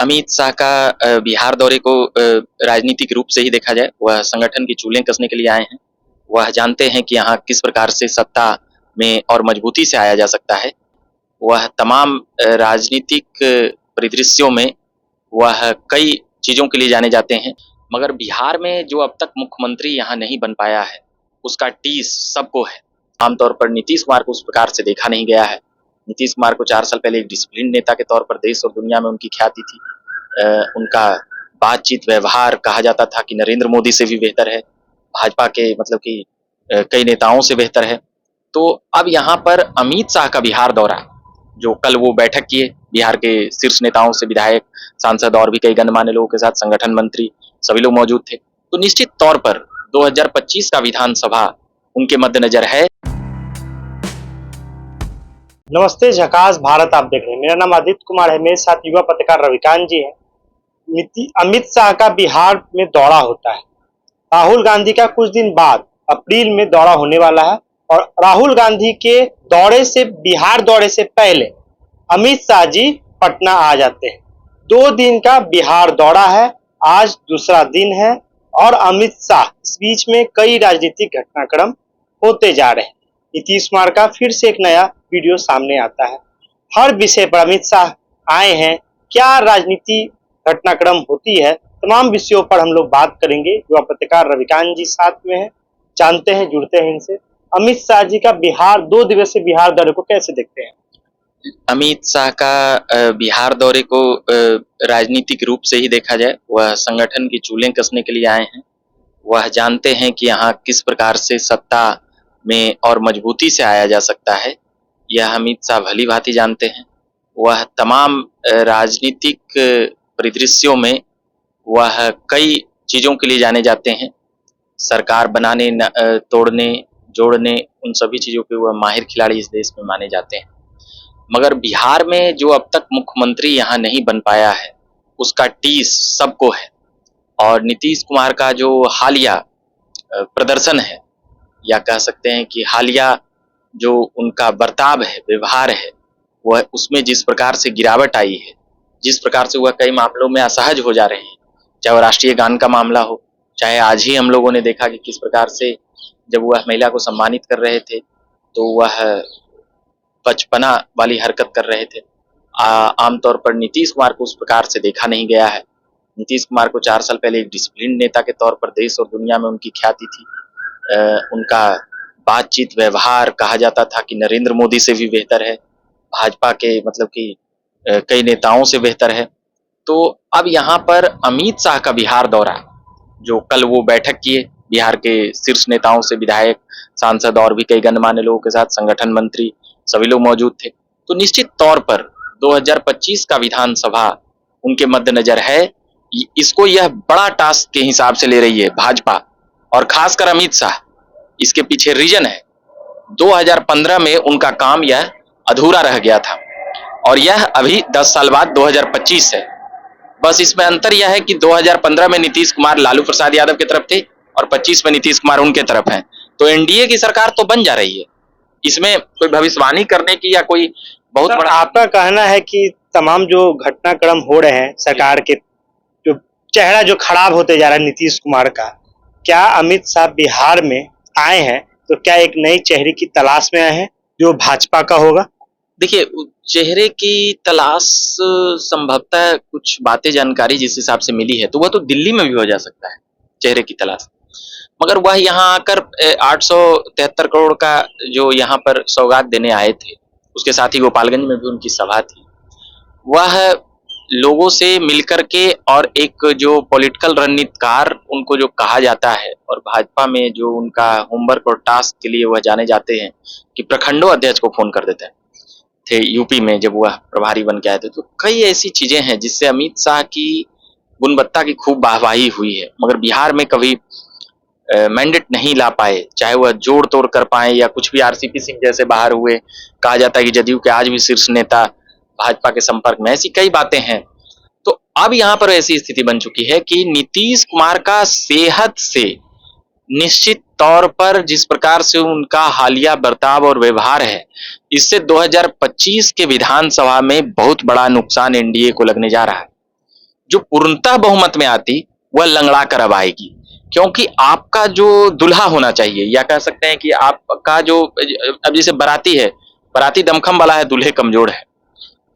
अमित शाह का बिहार दौरे को राजनीतिक रूप से ही देखा जाए, वह संगठन की चूलें कसने के लिए आए हैं। वह जानते हैं कि यहाँ किस प्रकार से सत्ता में और मजबूती से आया जा सकता है। वह तमाम राजनीतिक परिदृश्यों में वह कई चीज़ों के लिए जाने जाते हैं, मगर बिहार में जो अब तक मुख्यमंत्री यहाँ नहीं बन पाया है, उसका टीस सबको है। आमतौर पर नीतीश कुमार को उस प्रकार से देखा नहीं गया है। नीतीश कुमार को 4 साल पहले एक डिसिप्लिन नेता के तौर पर देश और दुनिया में उनकी ख्याति थी। उनका बातचीत व्यवहार कहा जाता था कि नरेंद्र मोदी से भी बेहतर है, भाजपा के मतलब कि कई नेताओं से बेहतर है। तो अब यहाँ पर अमित शाह का बिहार दौरा, जो कल वो बैठक किए बिहार के शीर्ष नेताओं से, विधायक, सांसद और भी कई गणमान्य लोगों के साथ, संगठन मंत्री, सभी लोग मौजूद थे। तो निश्चित तौर पर 2025 का विधानसभा उनके मद्देनजर है। नमस्ते, झकास भारत आप देख रहे हैं। मेरा नाम आदित्य कुमार है, मेरे साथ युवा पत्रकार रविकांत जी हैं। अमित शाह का बिहार में दौरा होता है। राहुल गांधी का कुछ दिन बाद अप्रैल में दौरा होने वाला है और राहुल गांधी के दौरे से, बिहार दौरे से पहले अमित शाह जी पटना आ जाते हैं। 2 दिन का बिहार दौरा है, आज दूसरा दिन है और अमित शाह इस बीच में कई राजनीतिक घटनाक्रम होते जा रहे हैं। नीतीश कुमार का फिर से एक नया वीडियो सामने आता है। हर विषय पर अमित शाह आए हैं, क्या राजनीति घटनाक्रम होती है, तमाम विषयों पर हम लोग बात करेंगे। युवा पत्रकार रविकांत जी साथ में हैं, जानते हैं, जुड़ते हैं इनसे। अमित शाह जी का बिहार 2 दिवसीय बिहार दौरे को कैसे देखते हैं? अमित शाह का बिहार दौरे को राजनीतिक रूप से ही देखा जाए, वह संगठन की चूलें कसने के लिए आए हैं। वह जानते हैं कि यहाँ किस प्रकार से सत्ता में और मजबूती से आया जा सकता है। यह अमित शाह भली भांति जानते हैं। वह तमाम राजनीतिक परिदृश्यों में वह कई चीज़ों के लिए जाने जाते हैं। सरकार बनाने, तोड़ने, जोड़ने, उन सभी चीज़ों के वह माहिर खिलाड़ी इस देश में माने जाते हैं। मगर बिहार में जो अब तक मुख्यमंत्री यहाँ नहीं बन पाया है, उसका टीस सबको है। और नीतीश कुमार का जो हालिया प्रदर्शन है, या कह सकते हैं कि हालिया जो उनका बर्ताव है, व्यवहार है, वह उसमें जिस प्रकार से गिरावट आई है, जिस प्रकार से वह कई मामलों में असहज हो जा रहे हैं, चाहे वह राष्ट्रीय गान का मामला हो, चाहे आज ही हम लोगों ने देखा कि किस प्रकार से जब वह महिला को सम्मानित कर रहे थे तो वह बचपना वाली हरकत कर रहे थे। आमतौर पर नीतीश कुमार को उस प्रकार से देखा नहीं गया है। नीतीश कुमार को 4 साल पहले एक डिसिप्लिन नेता के तौर पर देश और दुनिया में उनकी ख्याति थी। उनका बातचीत व्यवहार कहा जाता था कि नरेंद्र मोदी से भी बेहतर है, भाजपा के मतलब कि कई नेताओं से बेहतर है। तो अब यहाँ पर अमित शाह का बिहार दौरा, जो कल वो बैठक किए बिहार के शीर्ष नेताओं से, विधायक, सांसद और भी कई गणमान्य लोगों के साथ, संगठन मंत्री, सभी लोग मौजूद थे। तो निश्चित तौर पर 2025 का विधानसभा उनके मद्देनजर है। इसको यह बड़ा टास्क के हिसाब से ले रही है भाजपा और खासकर अमित शाह। इसके पीछे रीजन है, 2015 में उनका काम यह अधूरा रह गया था और यह अभी 10 साल बाद 2025 है। बस इसमें अंतर यह है कि 2015 में नीतीश कुमार लालू प्रसाद यादव की तरफ थे और 25 में नीतीश कुमार उनके तरफ हैं। तो एनडीए की सरकार तो बन जा रही है। इसमें कोई भविष्यवाणी करने की या कोई बहुत बड़ा, आपका कहना है कि तमाम जो घटनाक्रम हो रहे हैं सरकार के, जो चेहरा जो खराब होते जा रहा है नीतीश कुमार का, क्या अमित शाह बिहार में आए हैं तो क्या एक नई चेहरे की तलाश में आए हैं जो भाजपा का होगा? देखिए, चेहरे की तलाश संभवतः कुछ बातें, जानकारी जिस हिसाब से मिली है तो वह तो दिल्ली में भी हो जा सकता है चेहरे की तलाश, मगर वह यहाँ आकर 873 करोड़ का जो यहाँ पर सौगात देने आए थे, उसके साथ ही गोपालगंज में भी उनकी सभा थी। वह लोगों से मिलकर के और एक जो पॉलिटिकल रणनीतिकार उनको जो कहा जाता है, और भाजपा में जो उनका होमवर्क और टास्क के लिए वह जाने जाते हैं कि प्रखंडों अध्यक्ष को फोन कर देते हैं, थे यूपी में जब वह प्रभारी बन के आए थे। तो कई ऐसी चीजें हैं जिससे अमित शाह की गुणवत्ता की खूब वाहवाही हुई है, मगर बिहार में कभी मैंडेट नहीं ला पाए, चाहे वह जोड़ तोड़ कर पाए या कुछ भी। आरसीपी सिंह जैसे बाहर हुए, कहा जाता है कि जदयू के आज भी शीर्ष नेता भाजपा के संपर्क में, ऐसी कई बातें हैं। तो अब यहाँ पर ऐसी स्थिति बन चुकी है कि नीतीश कुमार का सेहत से निश्चित तौर पर जिस प्रकार से उनका हालिया बर्ताव और व्यवहार है, इससे 2025 के विधानसभा में बहुत बड़ा नुकसान एनडीए को लगने जा रहा है। जो पूर्णतः बहुमत में आती वह लंगड़ा कर अब आएगी, क्योंकि आपका जो दुल्हा होना चाहिए, या कह सकते हैं कि आपका जो अब जैसे बाराती है, बाराती दमखम वाला है, दूल्हे कमजोर है।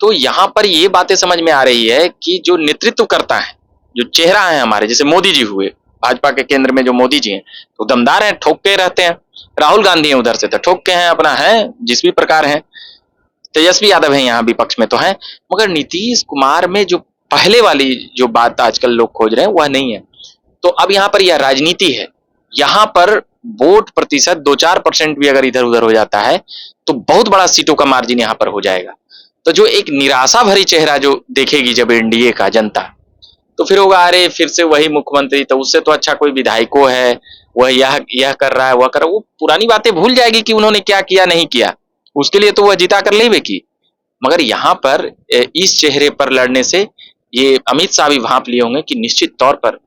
तो यहाँ पर ये बातें समझ में आ रही है कि जो नेतृत्व करता है, जो चेहरा है हमारे, जैसे मोदी जी हुए, भाजपा के केंद्र में जो मोदी जी हैं, तो दमदार हैं, ठोक के रहते हैं। राहुल गांधी हैं उधर से, तो ठोक के हैं, अपना है जिस भी प्रकार है। तेजस्वी यादव है यहाँ विपक्ष में तो है, मगर नीतीश कुमार में जो पहले वाली जो बात आजकल लोग खोज रहे हैं वह नहीं है। तो अब यहाँ पर यह राजनीति है, यहाँ पर वोट प्रतिशत 2-4% भी अगर इधर उधर हो जाता है तो बहुत बड़ा सीटों का मार्जिन यहाँ पर हो जाएगा। तो जो एक निराशा भरी चेहरा जो देखेगी जब एनडीए का जनता, तो फिर होगा अरे फिर से वही मुख्यमंत्री, तो उससे तो अच्छा कोई विधायकों है, वह यह कर रहा है, वह कर रहा है। वो पुरानी बातें भूल जाएगी कि उन्होंने क्या किया नहीं किया, उसके लिए तो वह जिता कर लेवे की। मगर यहाँ पर इस चेहरे पर लड़ने से ये अमित शाह भी भांप लिए होंगे कि निश्चित तौर पर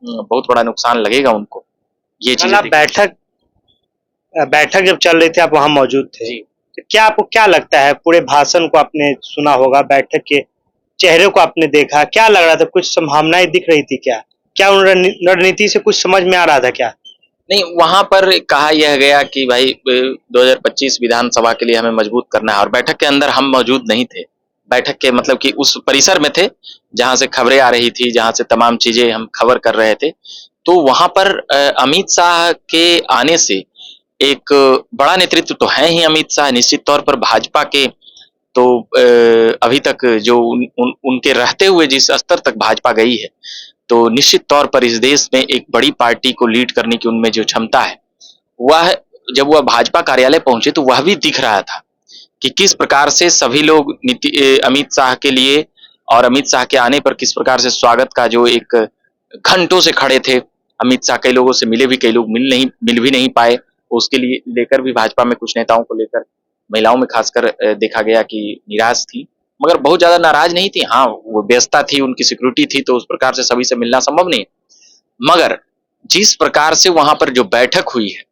बहुत बड़ा नुकसान लगेगा उनको। ये चीजें बैठक बैठक जब चल रही थी आप वहां मौजूद थे, जी। तो क्या आपको क्या लगता है, पूरे भाषण को आपने सुना होगा, बैठक के चेहरे को आपने देखा, क्या लग रहा था, कुछ संभावनाएं दिख रही थी क्या? क्या उन रणनीति से कुछ समझ में आ रहा था क्या? नहीं, वहां पर कहा यह गया कि भाई 2025 विधानसभा के लिए हमें मजबूत करना है, और बैठक के अंदर हम मौजूद नहीं थे। बैठक के मतलब कि उस परिसर में थे जहां से खबरें आ रही थी, जहां से तमाम चीजें हम खबर कर रहे थे। तो वहां पर अमित शाह के आने से एक बड़ा नेतृत्व तो है ही अमित शाह, निश्चित तौर पर भाजपा के तो अभी तक जो उनके रहते हुए जिस स्तर तक भाजपा गई है, तो निश्चित तौर पर इस देश में एक बड़ी पार्टी को लीड करने की उनमें जो क्षमता है, वह जब वह भाजपा कार्यालय पहुंचे तो वह भी दिख रहा था कि किस प्रकार से सभी लोग अमित शाह के लिए और अमित शाह के आने पर किस प्रकार से स्वागत का जो एक घंटों से खड़े थे। अमित शाह कई लोगों से मिले भी, कई लोग मिल भी नहीं पाए, उसके लिए लेकर भी भाजपा में कुछ नेताओं को लेकर महिलाओं में खासकर देखा गया कि निराश थी, मगर बहुत ज्यादा नाराज नहीं थी। हाँ, वो व्यस्तता थी, उनकी सिक्योरिटी थी, तो उस प्रकार से सभी से मिलना संभव नहीं। मगर जिस प्रकार से वहां पर जो बैठक हुई है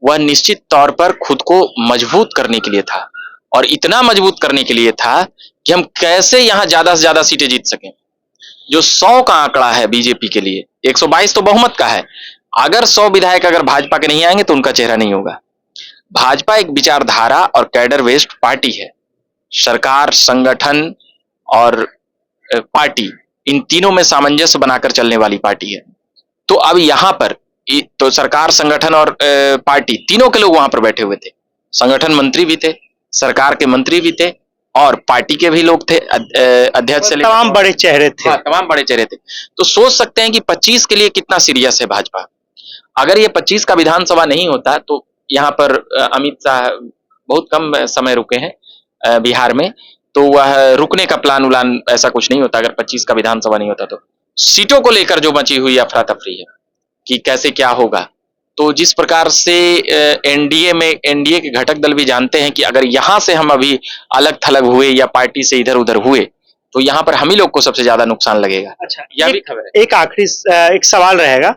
वह निश्चित तौर पर खुद को मजबूत करने के लिए था, और इतना मजबूत करने के लिए था कि हम कैसे यहां ज्यादा से ज्यादा सीटें जीत सकें। जो 100 का आंकड़ा है बीजेपी के लिए, 122 तो बहुमत का है, अगर 100 विधायक अगर भाजपा के नहीं आएंगे तो उनका चेहरा नहीं होगा। भाजपा एक विचारधारा और कैडर बेस्ड पार्टी है। सरकार, संगठन और पार्टी, इन तीनों में सामंजस्य बनाकर चलने वाली पार्टी है। तो अब यहाँ पर तो सरकार, संगठन और पार्टी तीनों के लोग वहां पर बैठे हुए थे। संगठन मंत्री भी थे, सरकार के मंत्री भी थे, और पार्टी के भी लोग थे, अध्यक्ष से तमाम बड़े चेहरे थे। हाँ, तमाम बड़े चेहरे थे। तो सोच सकते हैं कि 25 के लिए कितना सीरियस है भाजपा। अगर ये 25 का विधानसभा नहीं होता तो यहाँ पर अमित शाह बहुत कम समय रुके हैं बिहार में, तो वह रुकने का प्लान उलान ऐसा कुछ नहीं होता अगर 25 का विधानसभा नहीं होता। तो सीटों को लेकर जो मची हुई अफरा तफरी है कि कैसे क्या होगा, तो जिस प्रकार से एनडीए के घटक दल भी जानते हैं कि अगर यहां से हम अभी अलग थलग हुए या पार्टी से इधर उधर हुए तो यहाँ पर हम ही लोग को सबसे ज्यादा नुकसान लगेगा। अच्छा, यह भी खबर है। एक आखिरी एक सवाल रहेगा,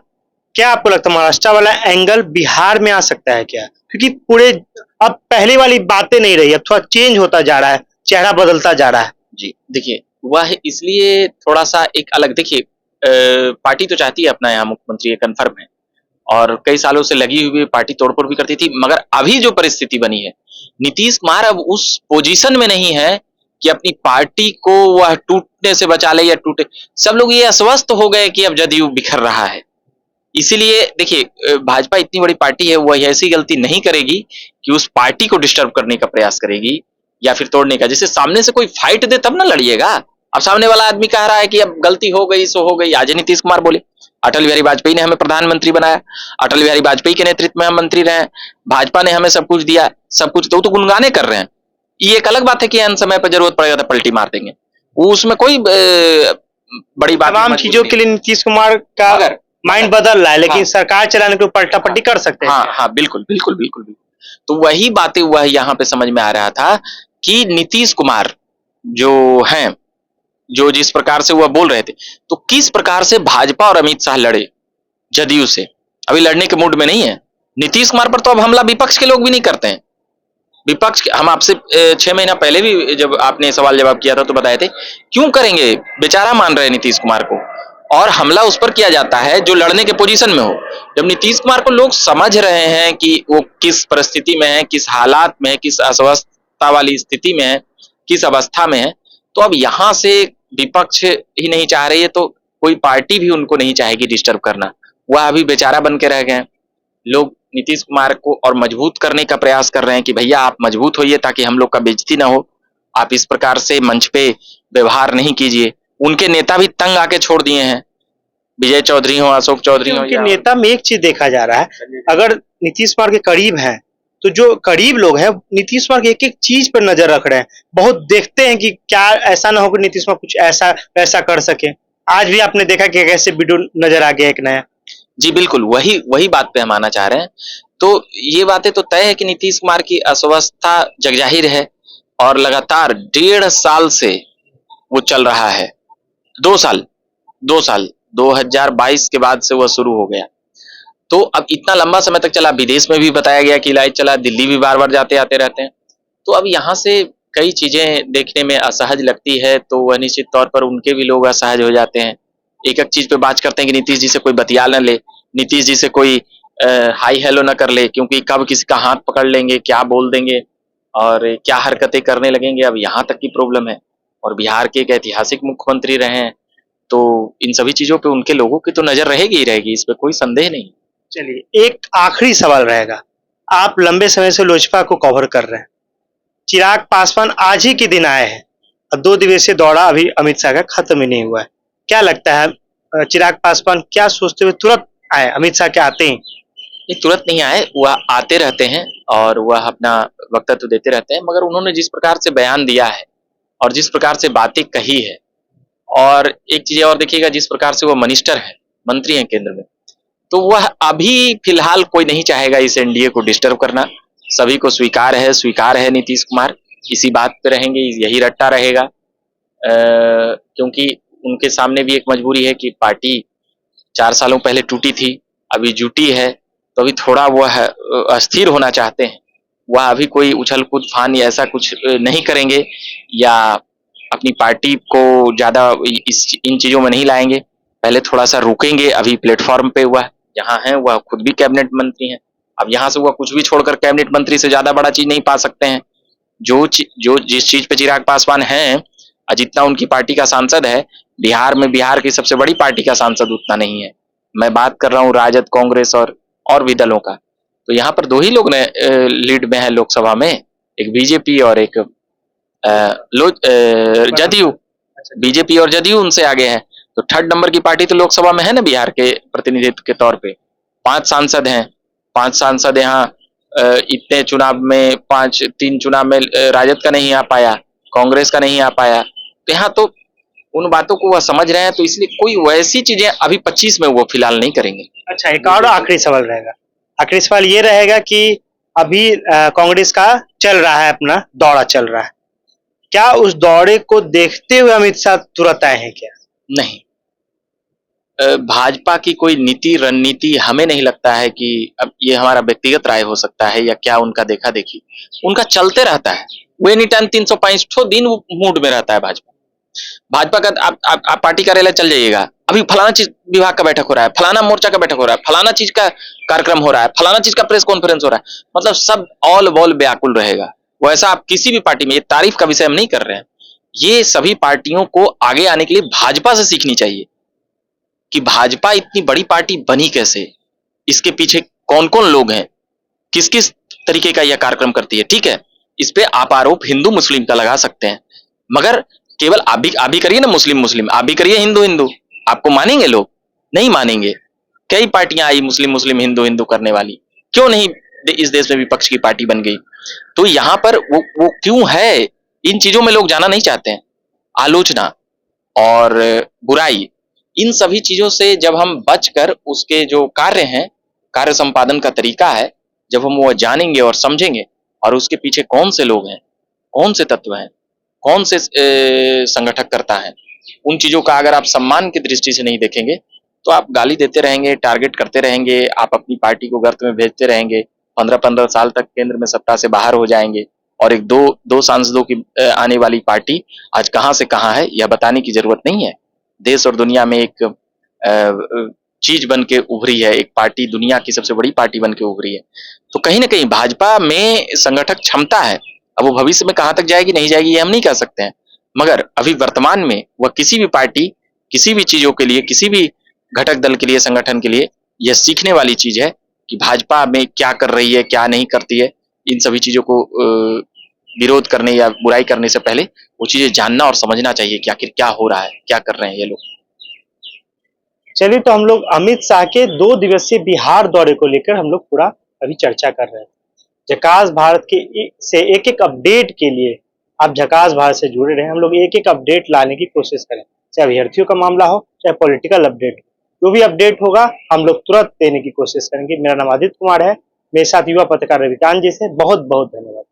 क्या आपको लगता है महाराष्ट्र वाला एंगल बिहार में आ सकता है क्या? क्योंकि पूरे अब पहले वाली बातें नहीं रही, अब थोड़ा चेंज होता जा रहा है, चेहरा बदलता जा रहा है। जी देखिए, वह इसलिए थोड़ा सा एक अलग, देखिए पार्टी तो चाहती है अपना यहाँ मुख्यमंत्री, ये कन्फर्म है, और कई सालों से लगी हुई पार्टी तोड़फोड़ भी करती थी, मगर अभी जो परिस्थिति बनी है, नीतीश कुमार अब उस पोजीशन में नहीं है कि अपनी पार्टी को वह टूटने से बचा ले या टूटे। सब लोग ये अस्वस्थ हो गए कि अब जदयू बिखर रहा है। इसीलिए देखिए, भाजपा इतनी बड़ी पार्टी है, वह ऐसी गलती नहीं करेगी कि उस पार्टी को डिस्टर्ब करने का प्रयास करेगी या फिर तोड़ने का। जैसे सामने से कोई फाइट दे तब ना लड़िएगा। अब सामने वाला आदमी कह रहा है कि अब गलती हो गई सो हो गई। आज नीतीश कुमार बोले अटल बिहारी वाजपेयी ने हमें प्रधानमंत्री बनाया, अटल बिहारी वाजपेयी के नेतृत्व में हम मंत्री रहे, भाजपा ने हमें सब कुछ दिया, सब कुछ, तो गुनगाने कर रहे हैं। ये एक अलग बात है कि अन समय पर जरूरत पड़ेगा तो पलटी मार देंगे, उसमें कोई बड़ी बात। तमाम चीजों के लिए नीतीश कुमार का माइंड बदल रहा है, लेकिन सरकार चलाने को पलटापट्टी कर सकते हैं। हाँ, बिल्कुल बिल्कुल बिल्कुल बिल्कुल। तो वही बातें वह यहाँ पे समझ में आ रहा था कि नीतीश कुमार जो हैं, जो जिस प्रकार से वह बोल रहे थे, तो किस प्रकार से भाजपा और अमित शाह लड़े जदयू से, अभी लड़ने के मूड में नहीं है। नीतीश कुमार पर तो अब हमला विपक्ष के लोग भी नहीं करते हैं। विपक्ष हम आपसे 6 महीना पहले भी जब आपने सवाल जवाब किया था तो बताए थे क्यों करेंगे, बेचारा मान रहे नीतीश कुमार को, और हमला उस पर किया जाता है जो लड़ने के पोजीशन में हो। जब नीतीश कुमार को लोग समझ रहे हैं कि वो किस परिस्थिति में है, किस हालात में है, किस अस्वस्थता वाली स्थिति में है, किस अवस्था में है, तो अब यहाँ से विपक्ष ही नहीं चाह रही है तो कोई पार्टी भी उनको नहीं चाहेगी डिस्टर्ब करना। वह अभी बेचारा बन के रह गए हैं। लोग नीतीश कुमार को और मजबूत करने का प्रयास कर रहे हैं कि भैया आप मजबूत होइए ताकि हम लोग का बेइज्जती ना हो, आप इस प्रकार से मंच पे व्यवहार नहीं कीजिए। उनके नेता भी तंग आके छोड़ दिए हैं, विजय चौधरी हो, अशोक चौधरी हो। उनके नेता में एक चीज देखा जा रहा है, अगर नीतीश कुमार के करीब हैं तो जो करीब लोग हैं नीतीश कुमार की एक एक चीज पर नजर रख रहे हैं, बहुत देखते हैं कि क्या ऐसा ना हो कि नीतीश कुमार कुछ ऐसा वैसा कर सके। आज भी आपने देखा कि कैसे वीडियो नजर आ गया एक नया। जी बिल्कुल, वही वही बात पे हम आना चाह रहे हैं। तो ये बातें तो तय है कि नीतीश कुमार की अस्वस्थता जगजाहिर है और लगातार 1.5 साल से वो चल रहा है। 2 साल 2022 के बाद से वह शुरू हो गया। तो अब इतना लंबा समय तक चला, विदेश में भी बताया गया कि इलाज चला, दिल्ली भी बार बार जाते आते रहते हैं। तो अब यहाँ से कई चीजें देखने में असहज लगती है तो वह निश्चित तौर पर उनके भी लोग असहज हो जाते हैं। एक एक चीज पे बात करते हैं कि नीतीश जी से कोई बतिया न ले, नीतीश जी से कोई हाई हेलो न कर ले, क्योंकि कब किसी का हाथ पकड़ लेंगे, क्या बोल देंगे और क्या हरकतें करने लगेंगे। अब यहाँ तक की प्रॉब्लम है और बिहार के एक ऐतिहासिक मुख्यमंत्री रहे हैं, तो इन सभी चीजों पे उनके लोगों की तो नजर रहेगी ही रहेगी, इस पे कोई संदेह नहीं। चलिए एक आखिरी सवाल रहेगा, आप लंबे समय से लोजपा को कवर कर रहे हैं, चिराग पासवान आज ही के दिन आए हैं और 2 दिवसीय दौरा अभी अमित शाह का खत्म ही नहीं हुआ है। क्या लगता है चिराग पासवान क्या सोचते हुए तुरंत आए अमित शाह के आते ही? नहीं, तुरंत नहीं आए, वह आते रहते हैं और वह अपना वक्तव्य देते रहते हैं, मगर उन्होंने जिस प्रकार से बयान दिया है और जिस प्रकार से बातें कही है, और एक चीज और देखिएगा, जिस प्रकार से वह मिनिस्टर है, मंत्री हैं केंद्र में, तो वह अभी फिलहाल कोई नहीं चाहेगा इस एनडीए को डिस्टर्ब करना। सभी को स्वीकार है नीतीश कुमार इसी बात पे रहेंगे, यही रट्टा रहेगा। क्योंकि उनके सामने भी एक मजबूरी है कि पार्टी 4 सालों पहले टूटी थी, अभी जुटी है, तो अभी थोड़ा वह अस्थिर होना चाहते हैं। वह अभी कोई उछल कूद फान या ऐसा कुछ नहीं करेंगे या अपनी पार्टी को ज्यादा इन चीजों में नहीं लाएंगे, पहले थोड़ा सा रुकेंगे। अभी प्लेटफॉर्म पे वह जहाँ है वह खुद भी कैबिनेट मंत्री हैं, अब यहाँ से वह कुछ भी छोड़कर कैबिनेट मंत्री से ज्यादा बड़ा चीज नहीं पा सकते हैं। जो जिस चीज पे चिराग पासवान हैं, जितना उनकी पार्टी का सांसद है, बिहार में बिहार की सबसे बड़ी पार्टी का सांसद उतना नहीं है। मैं बात कर रहा हूँ राजद, कांग्रेस और भी दलों का। तो यहाँ पर 2 ही लोग ने लीड में है लोकसभा में, एक बीजेपी और एक जदयू। बीजेपी और जदयू उनसे आगे है, तो 3rd नंबर की पार्टी तो लोकसभा में है ना बिहार के प्रतिनिधित्व के तौर पे। 5 सांसद हैं, 5 सांसद यहाँ इतने चुनाव में 3 चुनाव में राजद का नहीं आ पाया, कांग्रेस का नहीं आ पाया, तो यहाँ तो उन बातों को वह समझ रहे हैं, तो इसलिए कोई वैसी चीजें अभी 25 में वो फिलहाल नहीं करेंगे। अच्छा, एक और आखिरी सवाल रहेगा, आखिरी सवाल ये रहेगा कि अभी कांग्रेस का चल रहा है, अपना दौरा चल रहा है, क्या उस दौरे को देखते हुए अमित शाह तुरंत आए हैं क्या? नहीं, भाजपा की कोई नीति रणनीति हमें नहीं लगता है कि, अब ये हमारा व्यक्तिगत राय हो सकता है या क्या उनका देखा देखी, उनका चलते रहता है। वो एनी टाइम 365 दिन मूड में रहता है भाजपा का। आप पार्टी कार्यालय चल जाइएगा, अभी फलाना चीज विभाग का बैठक हो रहा है, फलाना मोर्चा का बैठक हो रहा है, फलाना चीज का कार्यक्रम हो रहा है, फलाना चीज का प्रेस कॉन्फ्रेंस हो रहा है, मतलब सब ऑल बॉल व्याकुल रहेगा। वैसा आप किसी भी पार्टी में, ये तारीफ का विषय हम नहीं कर रहे हैं, ये सभी पार्टियों को आगे आने के लिए भाजपा से सीखनी चाहिए कि भाजपा इतनी बड़ी पार्टी बनी कैसे, इसके पीछे कौन कौन लोग हैं, किस किस तरीके का यह कार्यक्रम करती है। ठीक है, इस पे आप आरोप हिंदू मुस्लिम का लगा सकते हैं, मगर केवल आप भी करिए ना मुस्लिम मुस्लिम, आप भी करिए हिंदू हिंदू, आपको मानेंगे लोग? नहीं मानेंगे। कई पार्टियां आई मुस्लिम मुस्लिम हिंदू हिंदू करने वाली, क्यों नहीं इस देश में विपक्ष की पार्टी बन गई? तो यहाँ पर वो क्यों है, इन चीजों में लोग जाना नहीं चाहते हैं। आलोचना और बुराई, इन सभी चीजों से जब हम बचकर उसके जो कार्य हैं, कार्य संपादन का तरीका है, जब हम वो जानेंगे और समझेंगे और उसके पीछे कौन से लोग हैं, कौन से तत्व हैं, कौन से संगठक करता है, उन चीजों का अगर आप सम्मान की दृष्टि से नहीं देखेंगे तो आप गाली देते रहेंगे, टारगेट करते रहेंगे, आप अपनी पार्टी को गर्त में भेजते रहेंगे, 15-15 साल तक केंद्र में सत्ता से बाहर हो जाएंगे। और एक दो सांसदों की आने वाली पार्टी आज कहां से कहां है यह बताने की जरूरत नहीं है। देश और दुनिया में एक चीज बन के उभरी है, एक पार्टी दुनिया की सबसे बड़ी पार्टी बन के उभरी है। तो कहीं ना कहीं भाजपा में संगठक क्षमता है। अब वो भविष्य में कहां तक जाएगी नहीं जाएगी ये हम नहीं कह सकते हैं, मगर अभी वर्तमान में वह किसी भी पार्टी किसी भी चीजों के लिए, किसी भी घटक दल के लिए, संगठन के लिए यह सीखने वाली चीज है कि भाजपा में क्या कर रही है, क्या नहीं करती है। इन सभी चीजों को विरोध करने या बुराई करने से पहले वो चीजें जानना और समझना चाहिए कि आखिर क्या हो रहा है, क्या कर रहे हैं ये लोग। चलिए, तो हम लोग अमित शाह के 2 दिवसीय बिहार दौरे को लेकर हम लोग पूरा अभी चर्चा कर रहे हैं। झकास भारत के से एक एक अपडेट के लिए आप झकास भारत से जुड़े रहे। हम लोग एक एक अपडेट लाने की कोशिश करें, चाहे अभ्यर्थियों का मामला हो, चाहे पॉलिटिकल अपडेट हो। जो भी अपडेट होगा हम लोग तुरंत देने की कोशिश करेंगे। मेरा नाम आदित्य कुमार है, मेरे साथ युवा पत्रकार रविकांत जी से बहुत बहुत धन्यवाद।